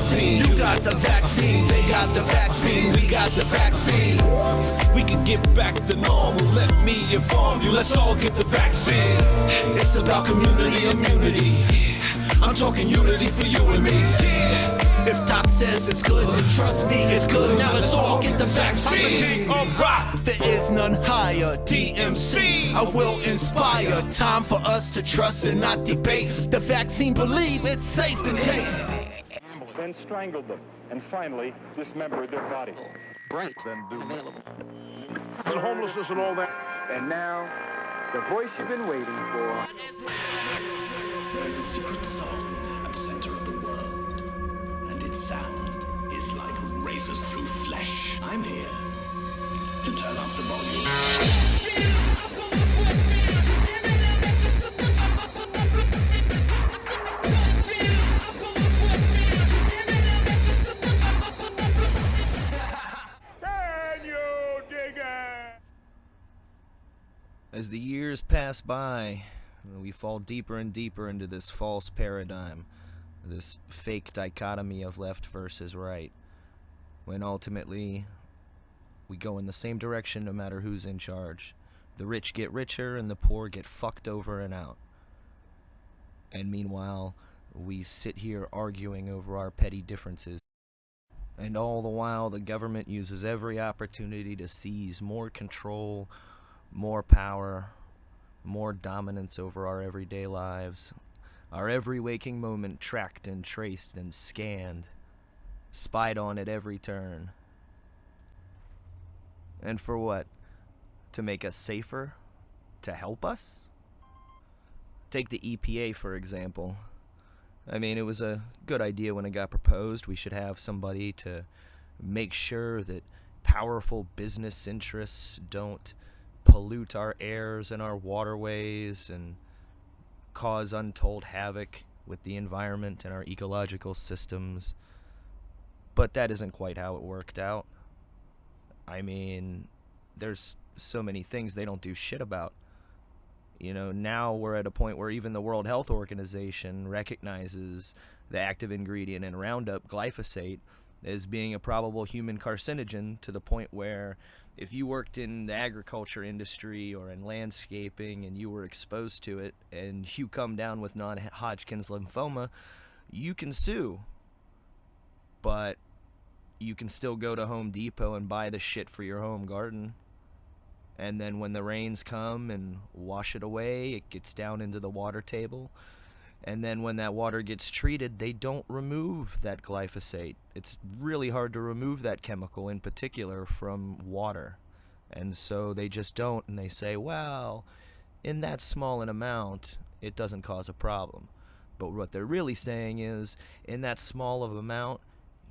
vaccine. You got the vaccine, they got the vaccine, we got the vaccine. We can get back to normal, let me inform you, let's all get the vaccine. It's about community immunity, I'm talking unity for you and me. If Doc says it's good, then trust me, it's good. Now let's all get the vaccine. Alright, there is none higher. DMC, I will inspire. Time for us to trust and not debate. The vaccine, believe it's safe to take. Then strangled them, and finally dismembered their bodies. Bright. Then do Available. and homelessness and all that. And now, the voice you've been waiting for. There is a secret song at the center of the world, and its sound is like razors through flesh. I'm here to turn up the volume. As the years pass by, we fall deeper and deeper into this false paradigm, this fake dichotomy of left versus right, when ultimately we go in the same direction no matter who's in charge. The rich get richer and the poor get fucked over and out. And meanwhile, we sit here arguing over our petty differences. And all the while, the government uses every opportunity to seize more control, more power, more dominance over our everyday lives, our every waking moment tracked and traced and scanned, spied on at every turn. And for what? To make us safer? To help us? Take the EPA, for example. I mean, it was a good idea when it got proposed. We should have somebody to make sure that powerful business interests don't pollute our airs and our waterways and cause untold havoc with the environment and our ecological systems. But that isn't quite how it worked out. I mean, there's so many things they don't do shit about. You know, now we're at a point where even the World Health Organization recognizes the active ingredient in Roundup, glyphosate, as being a probable human carcinogen, to the point where if you worked in the agriculture industry or in landscaping and you were exposed to it and you come down with non-Hodgkin's lymphoma, you can sue. But you can still go to Home Depot and buy the shit for your home garden. And then when the rains come and wash it away, it gets down into the water table. And then when that water gets treated, they don't remove that glyphosate. It's really hard to remove that chemical in particular from water. And so they just don't, and they say, well, in that small an amount, it doesn't cause a problem. But what they're really saying is, in that small of amount,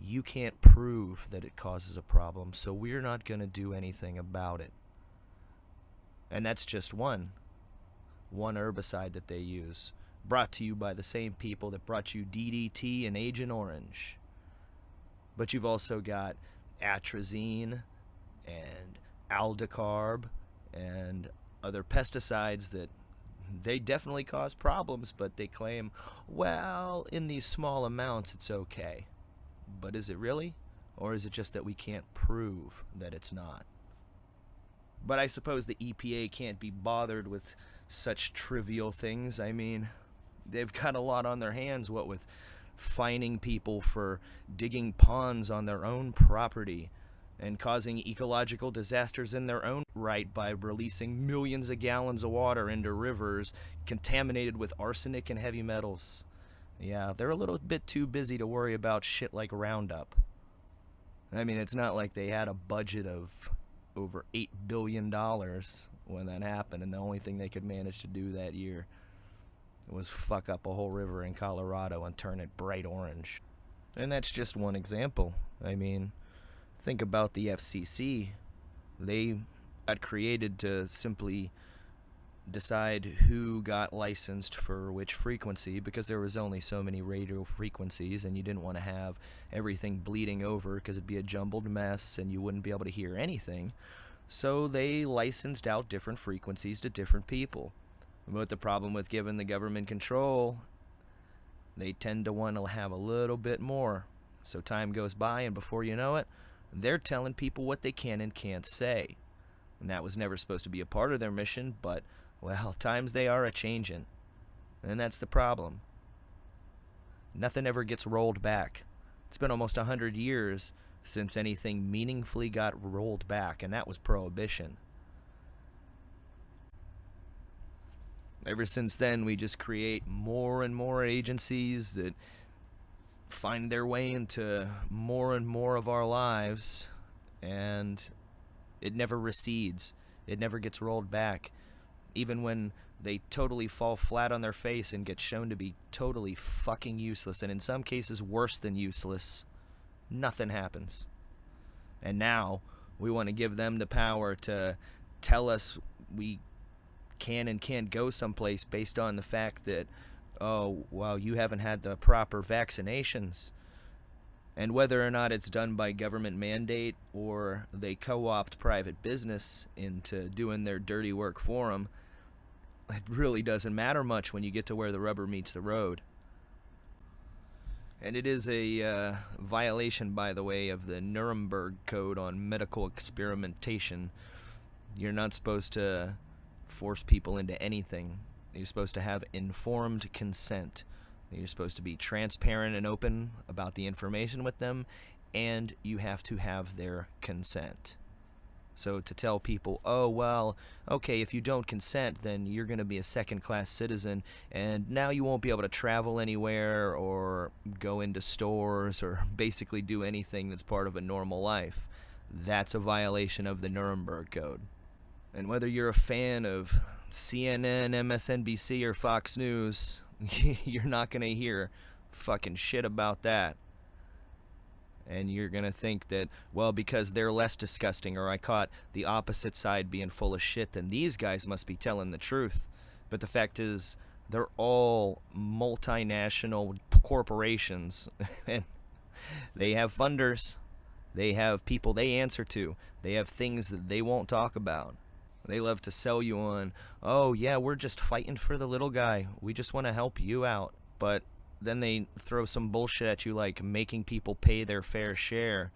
you can't prove that it causes a problem, so we're not going to do anything about it. And that's just one herbicide that they use. Brought to you by the same people that brought you DDT and Agent Orange. But you've also got atrazine and aldicarb and other pesticides that they definitely cause problems, but they claim, well, in these small amounts it's okay. But is it really? Or is it just that we can't prove that it's not? But I suppose the EPA can't be bothered with such trivial things. I mean, they've got a lot on their hands, what with fining people for digging ponds on their own property and causing ecological disasters in their own right by releasing millions of gallons of water into rivers contaminated with arsenic and heavy metals. Yeah, they're a little bit too busy to worry about shit like Roundup. I mean, it's not like they had a budget of over $8 billion when that happened, and the only thing they could manage to do that year was fuck up a whole river in Colorado and turn it bright orange. And that's just one example. I mean, think about the FCC. They got created to simply decide who got licensed for which frequency, because there was only so many radio frequencies and you didn't want to have everything bleeding over because it'd be a jumbled mess and you wouldn't be able to hear anything. So they licensed out different frequencies to different people. But the problem with giving the government control, they tend to want to have a little bit more. So time goes by, and before you know it, they're telling people what they can and can't say. And that was never supposed to be a part of their mission, but, well, times they are a-changin'. And that's the problem. Nothing ever gets rolled back. It's been almost 100 years since anything meaningfully got rolled back, and that was Prohibition. Ever since then, we just create more and more agencies that find their way into more and more of our lives, and it never recedes. It never gets rolled back. Even when they totally fall flat on their face and get shown to be totally fucking useless, and in some cases worse than useless, nothing happens. And now we want to give them the power to tell us we can and can't go someplace based on the fact that, oh, well, you haven't had the proper vaccinations. And whether or not it's done by government mandate or they co-opt private business into doing their dirty work for them, it really doesn't matter much when you get to where the rubber meets the road. And it is a violation, by the way, of the Nuremberg Code on medical experimentation. You're not supposed to force people into anything. You're supposed to have informed consent. You're supposed to be transparent and open about the information with them, and you have to have their consent. So to tell people, oh, well, okay, if you don't consent, then you're going to be a second-class citizen, and now you won't be able to travel anywhere or go into stores or basically do anything that's part of a normal life. That's a violation of the Nuremberg Code. And whether you're a fan of CNN, MSNBC, or Fox News, you're not going to hear fucking shit about that. And you're going to think that, well, because they're less disgusting, or I caught the opposite side being full of shit, then these guys must be telling the truth. But the fact is, they're all multinational corporations, and they have funders. They have people they answer to. They have things that they won't talk about. They love to sell you on, oh, yeah, we're just fighting for the little guy. We just want to help you out. But then they throw some bullshit at you like making people pay their fair share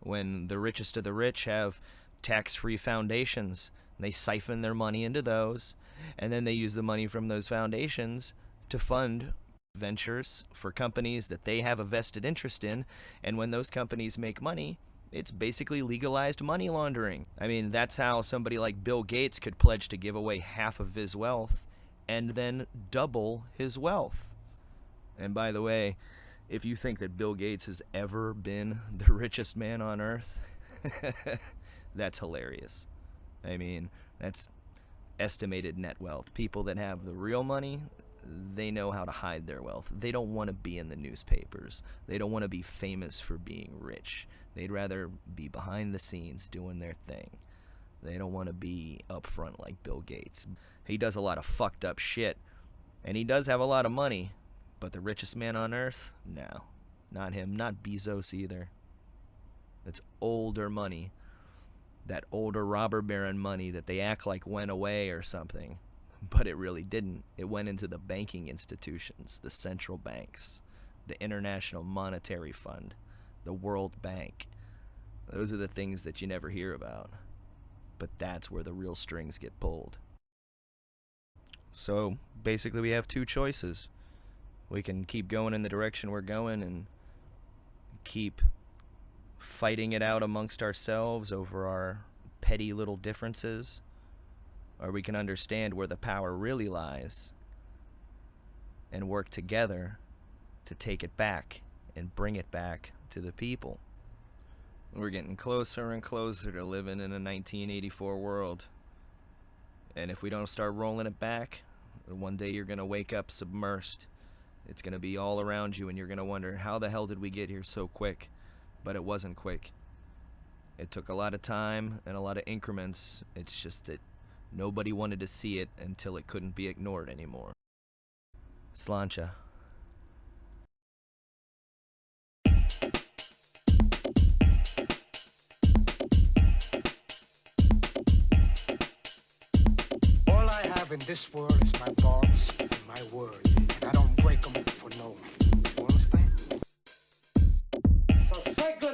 when the richest of the rich have tax-free foundations. They siphon their money into those, and then they use the money from those foundations to fund ventures for companies that they have a vested interest in, and when those companies make money, it's basically legalized money laundering. I mean, that's how somebody like Bill Gates could pledge to give away half of his wealth and then double his wealth. And by the way, if you think that Bill Gates has ever been the richest man on earth, that's hilarious. I mean, that's estimated net wealth. People that have the real money, they know how to hide their wealth. They don't want to be in the newspapers. They don't want to be famous for being rich. They'd rather be behind the scenes doing their thing. They don't want to be up front like Bill Gates. He does a lot of fucked up shit, and he does have a lot of money, but the richest man on earth? No, not him, not Bezos either. It's older money. That older robber baron money that they act like went away or something. But it really didn't. It went into the banking institutions, the central banks, the International Monetary Fund, the World Bank. Those are the things that you never hear about. But that's where the real strings get pulled. So basically we have two choices. We can keep going in the direction we're going and keep fighting it out amongst ourselves over our petty little differences, or we can understand where the power really lies and work together to take it back and bring it back to the people. We're getting closer and closer to living in a 1984 world. And if we don't start rolling it back, one day you're going to wake up submersed. It's going to be all around you, and you're going to wonder, how the hell did we get here so quick? But it wasn't quick. It took a lot of time and a lot of increments. It's just that nobody wanted to see it until it couldn't be ignored anymore. Sláinte. All I have in this world is my thoughts and my word, and I don't break them for no one. You understand?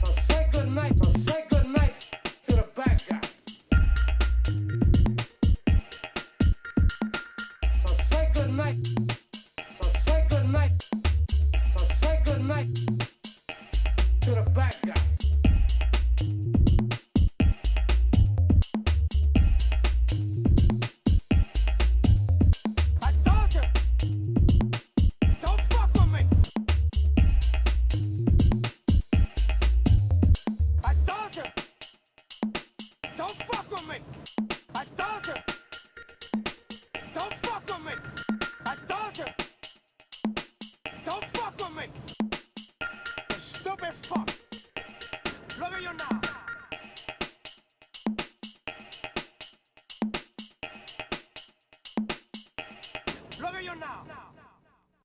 So say good night, so say good night to the bad guy. So say good night, so say good night, so say good night to the bad guy.